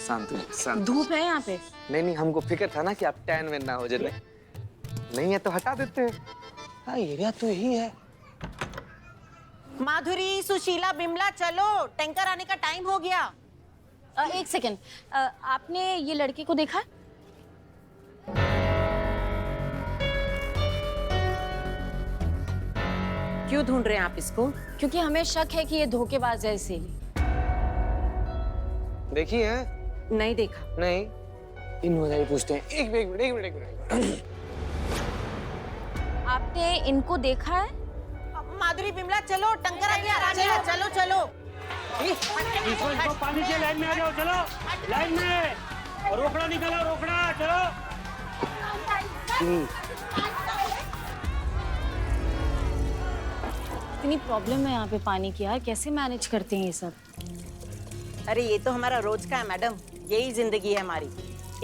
शांत शांत। धूप है यहाँ पे? नहीं, हमको फिक्र था ना कि आप टैन में ना हो जाए। नहीं है तो हटा देते हैं। हाँ, एरिया तो यही है। माधुरी, सुशीला, बिमला, चलो, टैंकर आने का टाइम हो गया। एक सेकेंड, आपने ये लड़के को देखा? क्यों ढूंढ रहे हैं आप इसको? क्योंकि हमें शक है कि ये धोखेबाज है, इसीलिए। देखी है? नहीं देखा। नहीं, इन वजह पूछते हैं। एक मिनट। आपने इनको देखा है? माधुरी, बिमला, चलो, टैंकर आ गया। चलो चलो। इसको पानी के लाइन में आ जाओ, चलो लाइन में। रोकड़ा निकालो, रोकड़ा, चलो। इतनी प्रॉब्लम है यहाँ पे पानी की यार, कैसे मैनेज करते हैं ये सब? अरे ये तो हमारा रोज का है मैडम, यही जिंदगी है हमारी।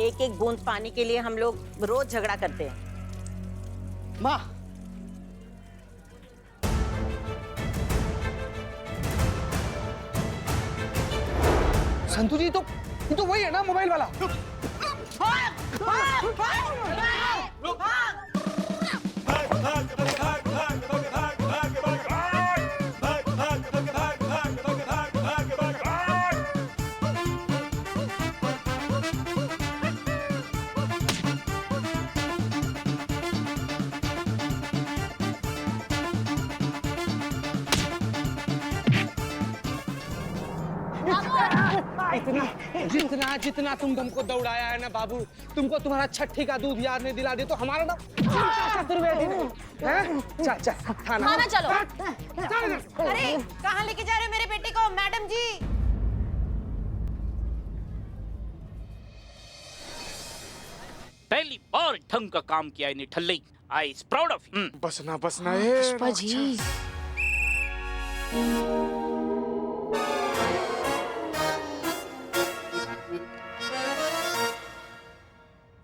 एक एक बूंद पानी के लिए हम लोग रोज झगड़ा करते हैं। माँ, संतु जी तो ये तो वही है ना, मोबाइल वाला। जितना जितना तुमको दौड़ाया है ना बाबू, तुमको तुम्हारा छठी का दूध याद नहीं दिला दे तो हमारा ना चल खाना चलो। अरे कहाँ लेके जा रहे हो मेरे बेटे को मैडम जी? पहली बार ढंग का काम किया इन्हें ठल्ले। I is proud of you. बसना पुष्पा जी,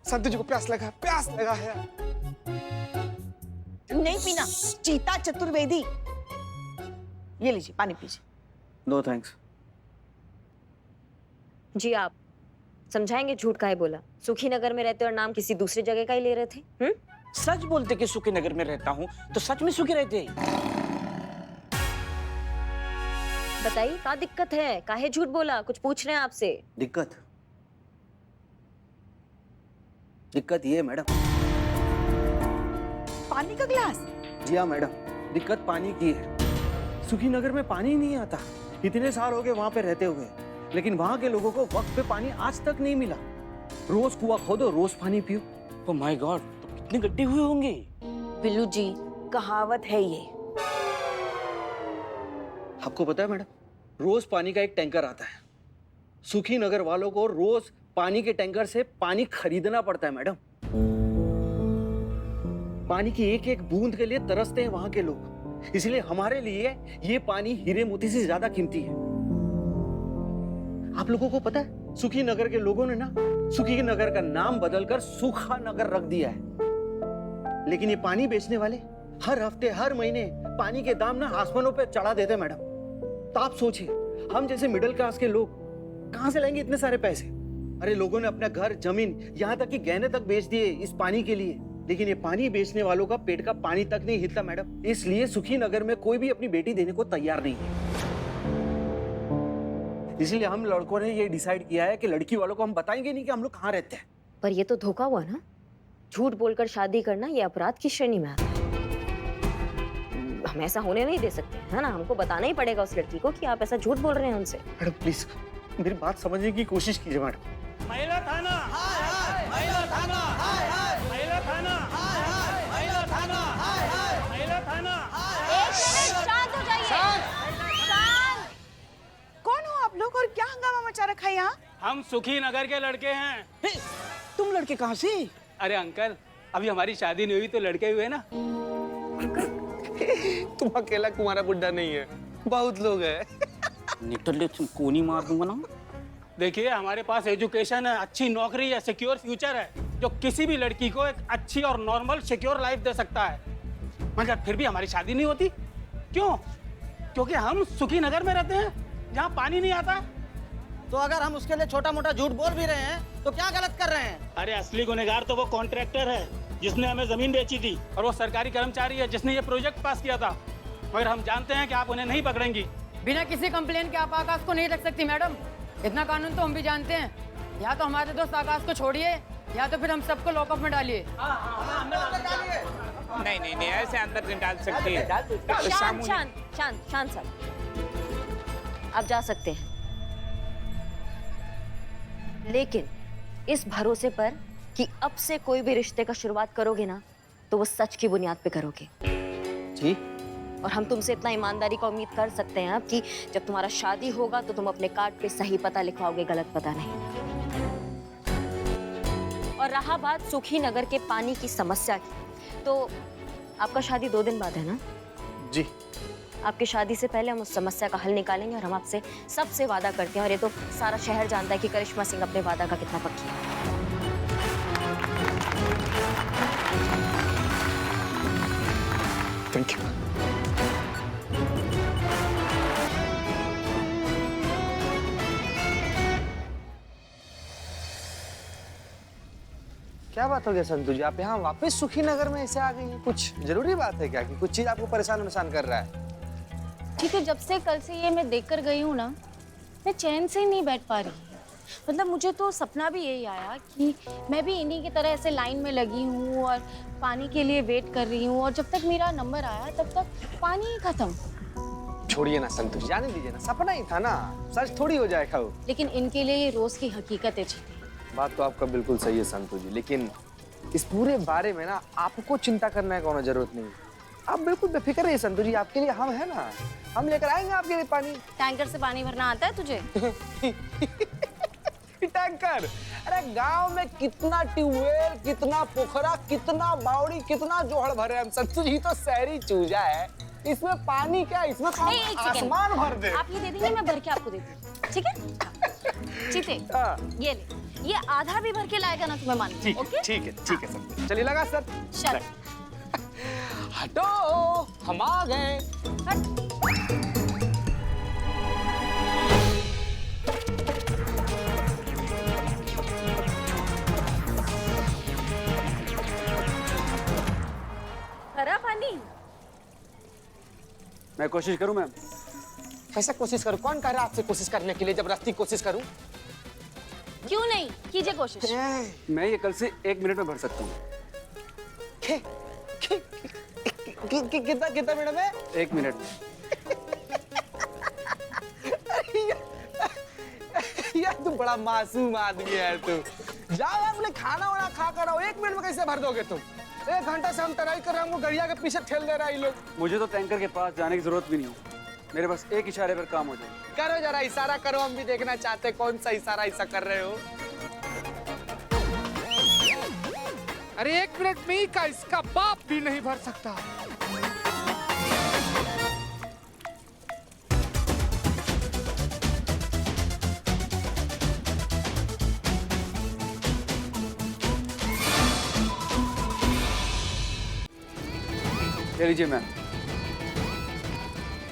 संतु जी को प्यास लगा है। नहीं पीना। चीता चतुर्वेदी, ये लीजिए पानी पीजिए। No thanks. जी आप समझाएंगे झूठ काहे बोला? सुखी नगर में रहते और नाम किसी दूसरी जगह का ही ले रहे थे। सच बोलते कि सुखी नगर में रहता हूँ तो सच में सुखी रहते। बताइए क्या दिक्कत है, काहे झूठ बोला? कुछ पूछ रहे हैं आपसे। दिक्कत ये है मैडम। पानी का गिलास? जी हाँ मैडम, दिक्कत पानी की है। सुखी नगर में पानी ही नहीं आता। इतने साल हो गए वहाँ पे रहते हुए, लेकिन वहाँ के लोगों को वक्त पे पानी आज तक नहीं मिला। रोज कुआं खोदो, रोज पानी पियो। ओह माय गॉड, तो कितने गड्ढे हुए होंगे? बिल्लू जी, कहावत है ये। आपको पता है मैडम, रोज पानी का एक टैंकर आता है। सुखी नगर वालों को रोज पानी के टैंकर से पानी खरीदना पड़ता है मैडम। पानी की एक एक बूंद के लिए तरसते हैं वहां के लोग। इसलिए हमारे लिए ये पानी हीरे मोती से ज्यादा कीमती है। आप लोगों को पता है, सुखी नगर के लोगों ने ना सुखी नगर का नाम बदलकर सूखा नगर रख दिया है। लेकिन ये पानी बेचने वाले हर हफ्ते हर महीने पानी के दाम ना आसमानों पे चढ़ा देते हैं मैडम। तो आप सोचिए, हम जैसे मिडिल क्लास के लोग कहां से लाएंगे इतने सारे पैसे? अरे लोगों ने अपना घर, जमीन, यहाँ तक कि गहने तक बेच दिए इस पानी के लिए। लेकिन ये पानी बेचने वालों का पेट का पानी तक नहीं हिलता मैडम। इसलिए सुखी नगर में कोई भी अपनी बेटी देने को तैयार नहीं है। इसलिए हम लड़कों ने ये डिसाइड किया है कि लड़की वालों को हम बताएंगे नहीं कि हम लोग कहाँ रहते हैं। पर ये तो धोखा हुआ ना। झूठ बोलकर शादी करना ये अपराध की श्रेणी में आता है। हम ऐसा होने नहीं दे सकते, है ना? हमको बताना ही पड़ेगा उस लड़की को कि आप ऐसा झूठ बोल रहे हैं उनसे। मैडम प्लीज मेरी बात समझने की कोशिश कीजिए मैडम। महिला थाना, महिला थाना, महिला थाना, महिला थाना, महिला थाना। शांत हो जाइए। शांत। कौन हो आप लोग और क्या हंगामा मचा रखा है यहाँ? हम सुखी नगर के लड़के हैं। तुम लड़के कहाँ से? अरे अंकल, अभी हमारी शादी नहीं हुई तो लड़के हुए ना। तुम अकेला कुमारा बुड्ढा नहीं है, बहुत लोग हैं। निकल कोनी मार दूंगा ना। देखिए, हमारे पास एजुकेशन है, अच्छी नौकरी है, सिक्योर फ्यूचर है, जो किसी भी लड़की को एक अच्छी और नॉर्मल सिक्योर लाइफ दे सकता है। मगर फिर भी हमारी शादी नहीं होती। क्यों? क्योंकि हम सुखी नगर में रहते हैं, जहाँ पानी नहीं आता। तो अगर हम उसके लिए छोटा मोटा झूठ बोल भी रहे हैं तो क्या गलत कर रहे हैं? अरे असली गुनहगार तो वो कॉन्ट्रैक्टर है जिसने हमें जमीन बेची थी, और वो सरकारी कर्मचारी है जिसने ये प्रोजेक्ट पास किया था। मगर हम जानते हैं कि आप उन्हें नहीं पकड़ेंगी। बिना किसी कंप्लेन के आप आकाश को नहीं रख सकती मैडम। इतना कानून तो हम भी जानते हैं। या तो हमारे दोस्त आकाश को छोड़िए या तो फिर हम सबको लॉकअप में डालिए। नहीं नहीं नहीं, ऐसे अंदर नहीं डाल सकती है। शांत शांत शांत शांत साहब, आप जा सकते हैं, लेकिन इस भरोसे पर कि अब से कोई भी रिश्ते का शुरुआत करोगे ना तो वो सच की बुनियाद पे करोगे। जी। और हम तुमसे इतना ईमानदारी का उम्मीद कर सकते हैं अब कि जब तुम्हारा शादी होगा तो तुम अपने कार्ड पे सही पता लिखवाओगे, गलत पता नहीं। और रहा बात सुखी नगर के पानी की समस्या की, तो आपका शादी 2 दिन बाद है ना? जी। आपकी शादी से पहले हम उस समस्या का हल निकालेंगे और हम आपसे सबसे वादा करते हैं, और ये तो सारा शहर जानता है कि करिश्मा सिंह अपने वादा का कितना पक्की है। Thank you. क्या बात हो गया संतु जी, आप यहाँ वापस सुखी नगर में ऐसे आ गई हैं? कुछ जरूरी बात है क्या कि कुछ चीज आपको परेशान कर रहा है? ठीक है, जब से कल से ये मैं देख कर गई हूँ ना, मैं चैन से ही नहीं बैठ पा रही। मतलब मुझे तो सपना भी यही आया कि मैं भी इन्हीं की तरह ऐसे लाइन में लगी हूँ और पानी के लिए वेट कर रही हूँ, और जब तक मेरा नंबर आया तब तक पानी ही खत्म। छोड़िए ना संतु जी, जाने दीजिए ना, सपना ही था ना, सच थोड़ी हो जाएगा वो। लेकिन इनके लिए ये रोज की हकीकत है। बात तो आपका बिल्कुल सही है संतु जी, लेकिन इस पूरे बारे में ना आपको चिंता करने की कोई जरूरत नहीं। आप बिल्कुल बेफिक्र रहिए संतु जी, आपके लिए हम है ना, हम लेकर आएंगे आपके लिए पानी। टैंकर से पानी भरना आता है तुझे? टैंकर? अरे गांव में कितना ट्यूबवेल, कितना पोखरा, कितना बावड़ी, कितना जोहड़ भरे हम। संतु जी तो शहरी चूजा है, इसमें पानी क्या, इसमें तो एक सेकंड। आसमान भर दे। आप ये दे देंगे, मैं भर के आपको दे दूँ, ठीक है? ठीक है, हाँ। ये ले, ये आधा भी भर के लाएगा ना तुम्हें मान लो, ओके? ठीक है संतु। चलिए लगा सर। चल। हटो, हम आ गए। भरा पानी? मैं कोशिश करूं मैम? कैसे कोशिश करूं? कौन कह रहा है आपसे कोशिश करने के लिए? जबरदस्ती कोशिश करूं? क्यों नहीं, कीजिए कोशिश। मैं ये कल से 1 मिनट में भर सकता हूँ। कितना मिनट में? 1 मिनट में। यार तू बड़ा मासूम आदमी है तू। जाओ अपने खाना वाना खा कर आओ, 1 मिनट में कैसे भर दोगे तुम? 1 घंटा से हम तराई कर रहे हैं, हमको गड़िया के पीछे ठेल दे रहा है ये लोग। मुझे तो टैंकर के पास जाने की जरूरत भी नहीं हो, मेरे बस एक इशारे पर काम हो जाए। करो जरा इशारा करो, हम भी देखना चाहते हैं कौन सा इशारा ऐसा कर रहे हो। अरे 1 मिनट में ही का इसका बाप भी नहीं भर सकता। ले लीजिए मैम,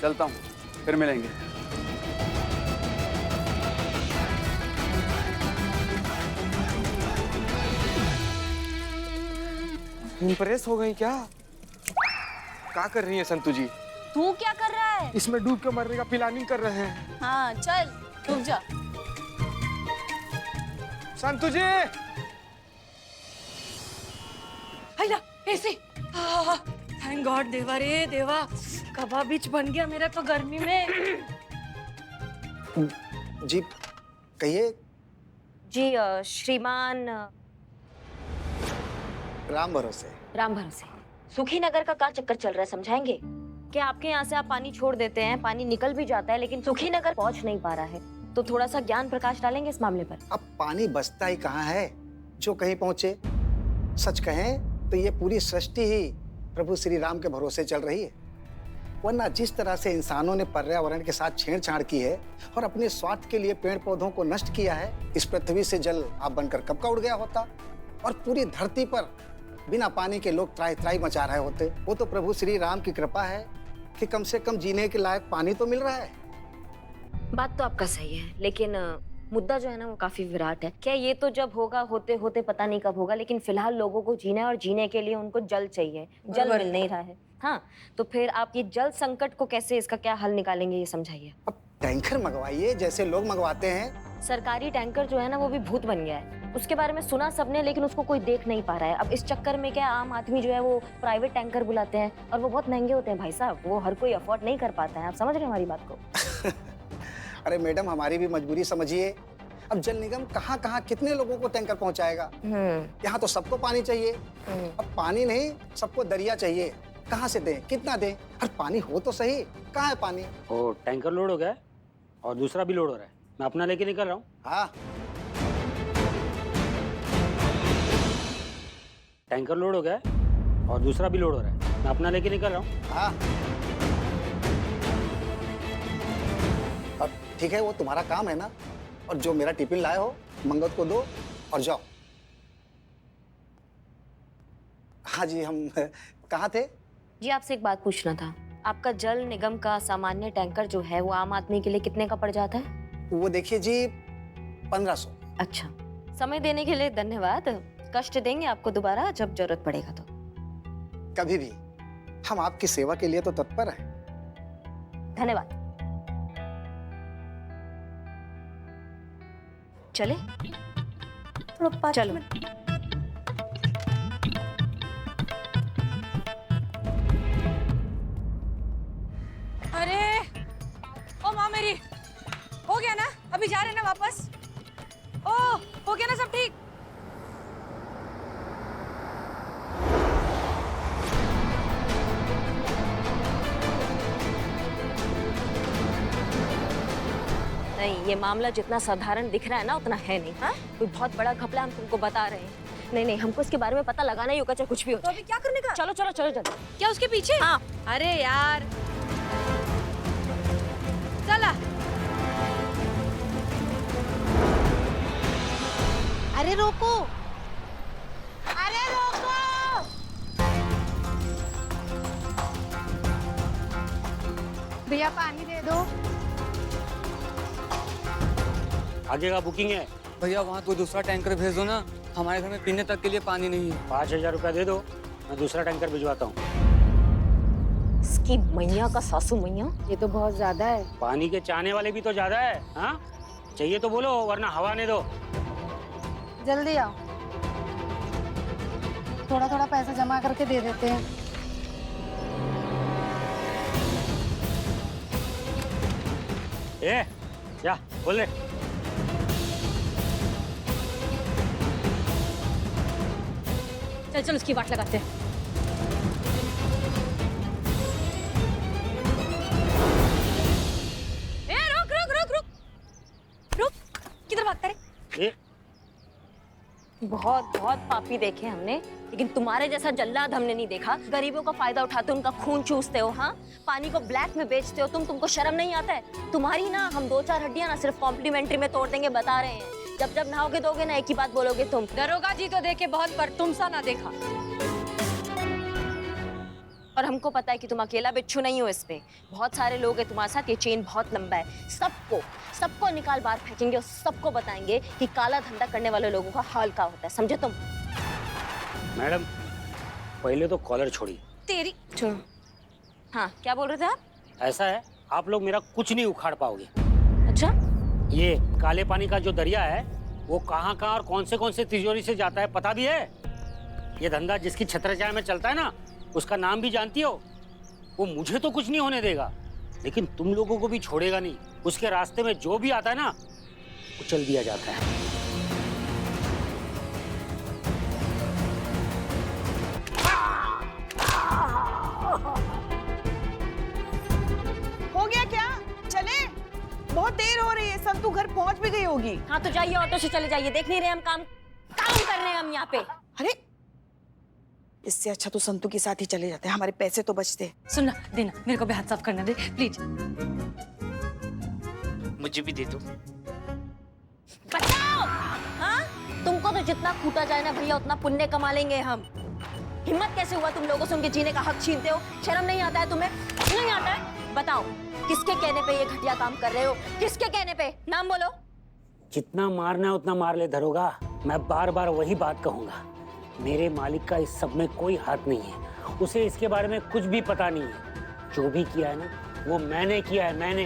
चलता हूँ, फिर मिलेंगे। इम्प्रेस हो गई क्या? क्या कर रही है संतु जी? तू क्या कर रहा है? इसमें डूब के मरने का प्लानिंग कर रहे हैं। हाँ चल, डूब जा। संतु जी! हैला, ऐसे। थैंक गॉड देवा रे देवा, कबाब बीच बन गया मेरा तो गर्मी में। जी कहिए। जी श्रीमान राम भरोसे। राम भरोसे, सुखी नगर का क्या चक्कर चल रहा है, समझाएंगे? क्या आपके यहाँ से आप पानी छोड़ देते हैं, पानी निकल भी जाता है, लेकिन सुखी नगर पहुँच नहीं पा रहा है, तो थोड़ा सा ज्ञान प्रकाश डालेंगे इस मामले पर। अब पानी बचता ही कहाँ है जो कहीं पहुंचे? सच कहें तो ये पूरी सृष्टि ही प्रभु श्री राम के भरोसे चल रही है, वरना जिस तरह से इंसानों ने पर्यावरण के साथ छेड़छाड़ की है और अपने स्वार्थ के लिए पेड़ पौधों को नष्ट किया है, इस पृथ्वी से जल आप बनकर कब का उड़ गया होता और पूरी धरती पर बिना पानी के लोग त्राही त्राही मचा रहे होते। वो तो प्रभु श्री राम की कृपा है कि कम से कम जीने के लायक पानी तो मिल रहा है। बात तो आपका सही है, लेकिन मुद्दा जो है ना वो काफी विराट है। क्या ये तो जब होगा होते होते पता नहीं कब होगा, लेकिन फिलहाल लोगों को जीना है और जीने के लिए उनको जल चाहिए, जल मिल नहीं रहा है। हाँ, तो फिर आप ये जल संकट को कैसे, इसका क्या हल निकालेंगे ये समझाइए। अब टैंकर मंगवाइए जैसे लोग मंगवाते हैं। सरकारी टैंकर जो है ना वो भी भूत बन गया है। उसके बारे में सुना सबने, लेकिन उसको कोई देख नहीं पा रहा है। अब इस चक्कर में क्या आम आदमी जो है वो प्राइवेट टैंकर बुलाते हैं और वो बहुत महंगे होते हैं भाई साहब, वो हर कोई अफोर्ड नहीं कर पाता है। आप समझ रहे हैं हमारी बात को? अरे मैडम, हमारी भी मजबूरी समझिए। अब जल निगम कहाँ कहाँ कितने लोगों को टैंकर पहुंचाएगा? यहाँ तो सबको पानी चाहिए। अब पानी नहीं, सबको दरिया चाहिए। कहाँ से दें, कितना दें? और पानी हो तो सही, कहाँ है पानी? ओ, टैंकर लोड हो गया है और दूसरा भी लोड हो रहा है। मैं अपना लेके निकल रहा हूँ। हाँ, टैंकर लोड हो गया है और दूसरा भी लोड हो रहा है। मैं अपना लेके निकल रहा हूँ। हाँ। अब ठीक है, वो तुम्हारा काम है ना। और जो मेरा टिफिन लाए हो मंगत को दो और जाओ। हाँ जी, हम कहाँ थे? जी आपसे एक बात पूछना था। आपका जल निगम का सामान्य टैंकर जो है वो आम आदमी के लिए कितने का पड़ जाता है? वो देखिए जी, 1500। अच्छा, समय देने के लिए धन्यवाद। कष्ट देंगे आपको दोबारा जब जरूरत पड़ेगा तो। कभी भी, हम आपकी सेवा के लिए तो तत्पर हैं। धन्यवाद। चले? चलो। अरे ओ माँ मेरी, हो गया ना? अभी जा रहे ना वापस? ओ, हो गया ना सब ठीक? नहीं, ये मामला जितना साधारण दिख रहा है ना उतना है नहीं। हाँ, कोई बहुत बड़ा घपला हम तुमको बता रहे हैं। नहीं नहीं, हमको इसके बारे में पता लगाना ही होगा, चाहे कुछ भी हो। तो अभी क्या करने का? चलो चलो चलो चलो। क्या उसके पीछे? हाँ। अरे यार, चला। अरे रोको, अरे रोको। भैया पानी दे दो। आगे का बुकिंग है। भैया वहाँ कोई दूसरा टैंकर भेज दो ना, हमारे घर में पीने तक के लिए पानी नहीं है। 5000 रुपया दे दो, मैं दूसरा टैंकर भिजवाता हूँ। इसकी मैया का सासू मैया, ये तो बहुत ज्यादा है। पानी के चाहने वाले भी तो ज्यादा है। हाँ, चाहिए तो बोलो वरना हवा ने दो। जल्दी आओ, थोड़ा थोड़ा पैसा जमा करके दे देते हैं। ए, जा बोल ले। चल चल, उसकी बाट लगाते हैं। ए, रुक रुक रुक रुक रुक, किधर भागता रे? ए, बहुत बहुत पापी देखे हमने, लेकिन तुम्हारे जैसा जल्लाद हमने नहीं देखा। गरीबों का फायदा उठाते हो, उनका खून चूसते हो। हाँ, पानी को ब्लैक में बेचते हो तुमको शर्म नहीं आता है? तुम्हारी ना हम 2-4 हड्डियां ना सिर्फ कॉम्प्लीमेंट्री में तोड़ देंगे, बता रहे हैं। जब जब नहाओगे दोगे ना एक ही बात बोलोगे तुम। दरोगा जी तो देखे बहुत, पर तुम सा ना देखा। और हमको पता है कि तुम अकेला बिच्छू नहीं हो इस पे, बहुत सारे लोग हैं तुम्हारे साथ। ये चेन बहुत लंबा है। सबको निकाल बाहर फेंकेंगे और सबको बताएंगे कि काला धंधा करने वाले लोगों का हाल क्या होता है, समझे तुम? मैडम पहले तो कॉलर छोड़ी। तेरी छोड़ो। हाँ, क्या बोल रहे थे आप? ऐसा है, आप लोग मेरा कुछ नहीं उखाड़ पाओगे। अच्छा, ये काले पानी का जो दरिया है वो कहाँ कहाँ और कौन से तिजोरी से जाता है पता भी है? ये धंधा जिसकी छत्रछाया में चलता है ना, उसका नाम भी जानती हो? वो मुझे तो कुछ नहीं होने देगा, लेकिन तुम लोगों को भी छोड़ेगा नहीं। उसके रास्ते में जो भी आता है ना, कुचल दिया जाता है। हो गया क्या? चले? बहुत देर हो रही है, संतू घर पहुंच भी गई होगी। हाँ तो जाइए, ऑटो से चले जाइए। देख नहीं रहे हम काम कर रहे हैं हम यहाँ पे। अरे, इससे अच्छा तो संतू के साथ ही चले जाते हैं, हमारे पैसे तो बचते। सुनना, देना मेरे को भी हाथ साफ करना दे प्लीज। मुझे भी दे दो। बताओ। हाँ, तुमको तो जितना कूटा जाए ना भैया उतना पुण्य कमा लेंगे हम। हिम्मत कैसे हुआ तुम लोगों से उनके जीने का हक छीनते हो? शर्म नहीं आता है तुम्हें? नहीं आता है? बताओ, किसके कहने पे ये घटिया काम कर रहे हो? किसके कहने पे? नाम बोलो। जितना मारना है उतना मार ले दरोगा। मैं बार बार वही बात कहूंगा, मेरे मालिक का इस सब में कोई हाथ नहीं है। उसे इसके बारे में कुछ भी पता नहीं है। जो भी किया है ना वो मैंने किया है, मैंने।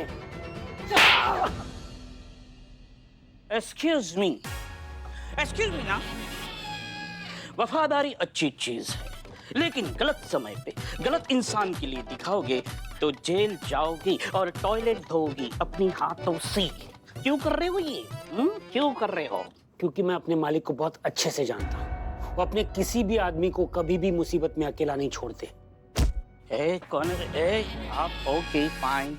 एक्सक्यूज मी ना। वफादारी अच्छी चीज है, लेकिन गलत समय पे गलत इंसान के लिए दिखाओगे तो जेल जाओगी और टॉयलेट धोगी अपनी हाथों से। क्यों कर रहे हो ये? क्यों कर रहे हो? क्योंकि मैं अपने मालिक को बहुत अच्छे से जानता हूँ। वो अपने किसी भी आदमी को कभी भी मुसीबत में अकेला नहीं छोड़ते। कौन है? आप? Okay fine.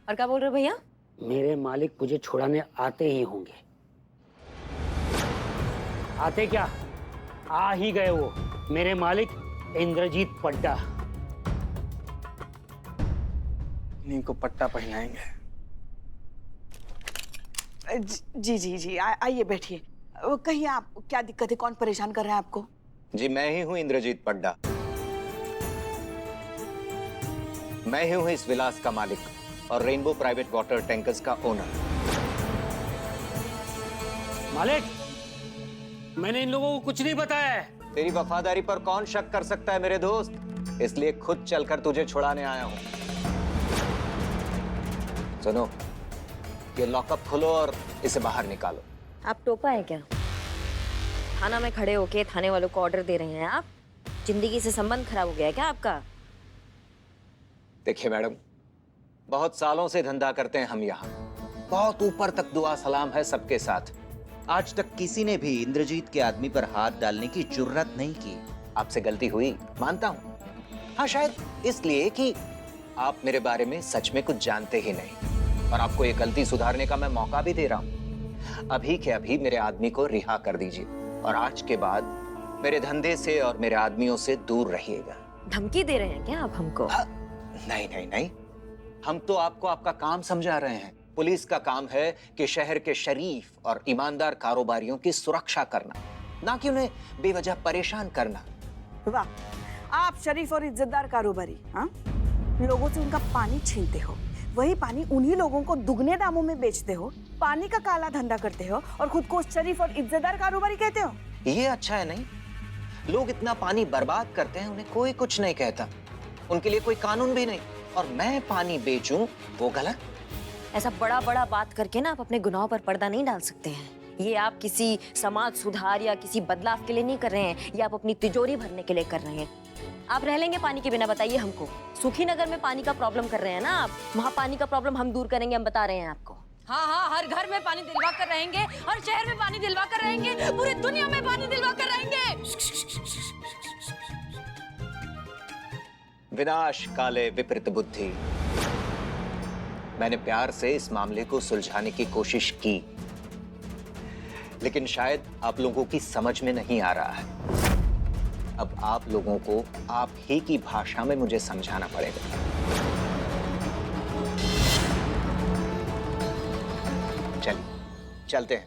और क्या बोल रहे हो भैया? मेरे मालिक मुझे छुड़ाने आते ही होंगे। आते क्या, आ ही गए वो, मेरे मालिक इंद्रजीत पड्डा। इन्हीं को पट्टा पहनाएंगे। जी जी जी आइए बैठिए। कहिए आप, क्या दिक्कत है? कौन परेशान कर रहा है आपको? जी मैं ही हूं इंद्रजीत पड्डा। मैं ही हूं इस विलास का मालिक और रेनबो प्राइवेट वाटर टैंकर्स का ओनर। मालिक, मैंने इन लोगों को कुछ नहीं बताया है। तेरी वफादारी पर कौन शक कर सकता है मेरे दोस्त, इसलिए खुद चलकर तुझे छुड़ाने आया हूं। सुनो, ये लॉकअप खोलो और इसे बाहर निकालो। आप टोपा है क्या? थाना में खड़े होके थाने वालों को ऑर्डर दे रहे हैं आप? जिंदगी से संबंध खराब हो गया है क्या आपका? देखिए मैडम, बहुत सालों से धंधा करते हैं हम यहाँ, बहुत ऊपर तक दुआ सलाम है सबके साथ। आज तक किसी ने भी इंद्रजीत के आदमी पर हाथ डालने की जुर्रत नहीं की। आपसे गलती हुई, मानता हूँ। हाँ, शायद इसलिए कि आप मेरे बारे में सच में कुछ जानते ही नहीं, और आपको ये गलती सुधारने का मैं मौका भी दे रहा हूँ। अभी के अभी मेरे आदमी को रिहा कर दीजिए और आज के बाद मेरे धंधे से और मेरे आदमियों से दूर रहिएगा। धमकी दे रहे हैं क्या आप हमको? नहीं नहीं नहीं, हम तो आपको आपका काम समझा रहे हैं। पुलिस का काम है कि शहर के शरीफ और ईमानदार कारोबारियों की सुरक्षा करना, ना कि उन्हें बेवजह परेशान करना। वाह, आप शरीफ और इज्जतदार कारोबारी, हाँ? लोगों से उनका पानी छीनते हो, वही पानी उन्हीं लोगों को दुगने दामों में बेचते हो, पानी का काला धंधा करते हो और खुद को शरीफ और इज्जतदार कारोबारी कहते हो। ये अच्छा है नहीं? लोग इतना पानी बर्बाद करते हैं, उन्हें कोई कुछ नहीं कहता, उनके लिए कोई कानून भी नहीं, और मैं पानी बेचूं वो गलत? ऐसा बड़ा बड़ा बात करके ना आप अपने गुनाहों पर पर्दा नहीं डाल सकते हैं। ये आप किसी समाज सुधार या किसी बदलाव के लिए नहीं कर रहे हैं, ये आप अपनी तिजोरी भरने के लिए कर रहे हैं। आप रह लेंगे पानी के बिना? बताइए हमको। सुखी नगर में पानी का प्रॉब्लम कर रहे हैं ना आप, वहाँ पानी का प्रॉब्लम हम दूर करेंगे, हम बता रहे हैं आपको। हाँ हाँ, हर घर में पानी दिलवा कर रहेंगे, हर शहर में पानी दिलवा कर रहेंगे, पूरी दुनिया में पानी दिलवा कर रहेंगे। विनाश काले विपरीत बुद्धि। मैंने प्यार से इस मामले को सुलझाने की कोशिश की, लेकिन शायद आप लोगों की समझ में नहीं आ रहा है। अब आप लोगों को आप ही की भाषा में मुझे समझाना पड़ेगा। चलिए चलते हैं,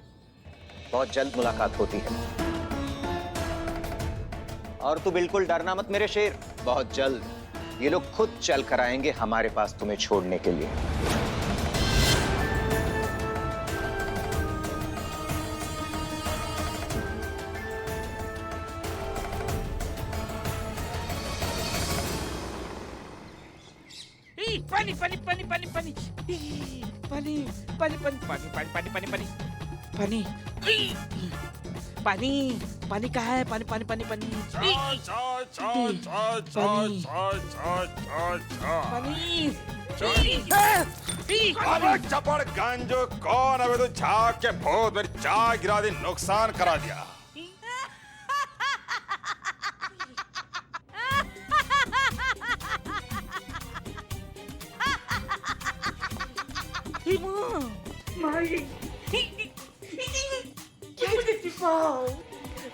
बहुत जल्द मुलाकात होती है। और तू बिल्कुल डरना मत मेरे शेर, बहुत जल्द ये लोग खुद चल कर आएंगे हमारे पास तुम्हें छोड़ने के लिए। पानी पानी पानी पानी पानी पानी पानी पानी पानी पानी पानी पानी पानी पानी पानी कहाँ है? पानी पानी पानी पानी अबे चपड़ गंजो कौन? अबे तो झाग के भूत मेरी चाय गिरा दी, नुकसान करा दिया।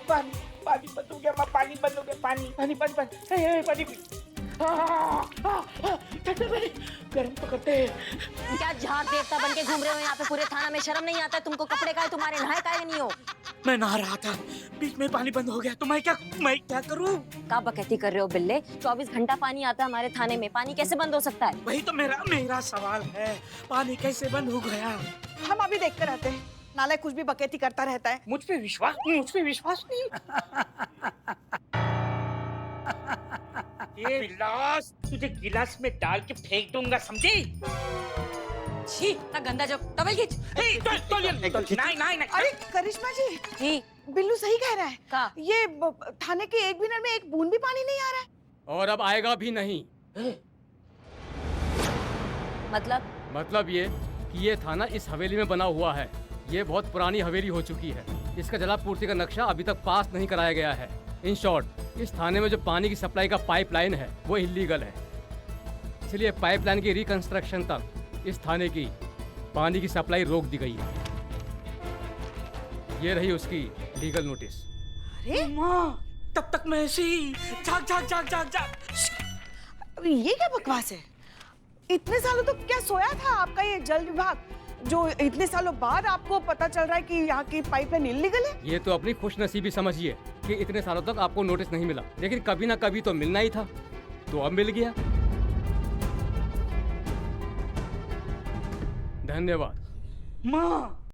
पानी पानी बंद हो गया, पानी बंद हो गया, पानी पानी पानी पानी पानी गर्म तो करते हैं। क्या झाग देवता बन के घूम रहे हो यहाँ पे पूरे थाना में? शर्म नहीं आता तुमको? कपड़े का है तुम्हारे, नहाए का नहीं हो? मैं नहा रहा था, बीच में पानी बंद हो गया, तो मैं क्या करूं? क्या बकैती कर रहे हो बिल्ले? 24 घंटा पानी आता है हमारे थाने में, पानी कैसे बंद हो सकता है? वही तो मेरा सवाल है, पानी कैसे बंद हो गया? हम अभी देख कर आते हैं। नाले कुछ भी बकेती करता रहता है। मुझ पे विश्वास नहीं। ये विलास तुझे गिलास में डाल के फेंक दूंगा, समझी? छी, ना गंदा जो टवल खींच। नहीं। अरे करिश्मा जी, जी बिल्लू सही कह रहा है। का? ये थाने के 1 मिनट में 1 बूंद भी पानी नहीं आ रहा है। और अब आएगा भी नहीं। मतलब ये कि ये थाना इस हवेली में बना हुआ है। ये बहुत पुरानी हवेली हो चुकी है। इसका जलापूर्ति का नक्शा अभी तक पास नहीं कराया गया है। इन शॉर्ट, इस थाने में जो पानी की सप्लाई का पाइपलाइन है वो इलीगल है। इसलिए पाइपलाइन की रिकंस्ट्रक्शन तक इस थाने की पानी की सप्लाई रोक दी गई है। ये रही उसकी लीगल नोटिस। अरे माँ, तब तक मैं ऐसे ही जाग। अरे ये क्या बकवास है? इतने सालों तो क्या सोया था आपका ये जल विभाग, जो इतने सालों बाद आपको पता चल रहा है कि यहाँ की पाइपलाइन इलीगल है? ये तो अपनी खुशनसीबी समझिए कि इतने सालों तक आपको नोटिस नहीं मिला, लेकिन कभी ना कभी तो मिलना ही था, तो अब मिल गया। धन्यवाद। माँ